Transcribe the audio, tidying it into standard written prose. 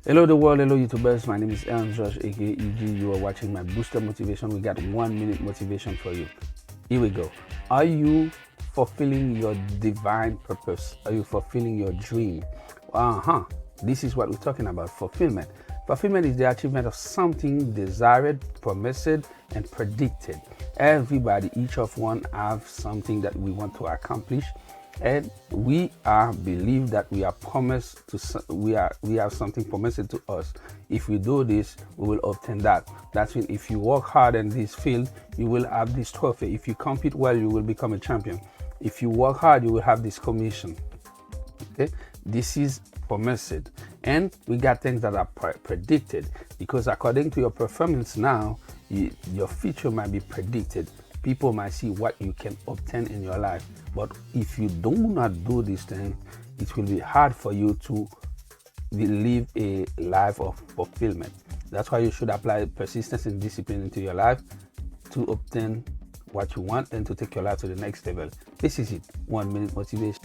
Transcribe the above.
Hello the world, hello YouTubers. My name is Aaron Josh, aka EG. You are watching my booster motivation. We got 1 minute motivation for you. Here we go. Are you fulfilling your divine purpose? Are you fulfilling your dream? This is what we're talking about, fulfillment. Fulfillment is the achievement of something desired, promised, and predicted. Everybody, each of one, have something that we want to accomplish, and we are believe that we are promised to. We have something promised to us. If we do this, we will obtain that. That's when if you work hard in this field, you will have this trophy. If you compete well, you will become a champion. If you work hard, you will have this commission. Okay, this is promised, and we got things that are predicted, because according to your performance now, your future might be predicted. People might see what you can obtain in your life, but if you do not do this thing, it will be hard for you to live a life of fulfillment. That's why you should apply persistence and discipline into your life to obtain what you want and to take your life to the next level. This is it. 1 minute motivation.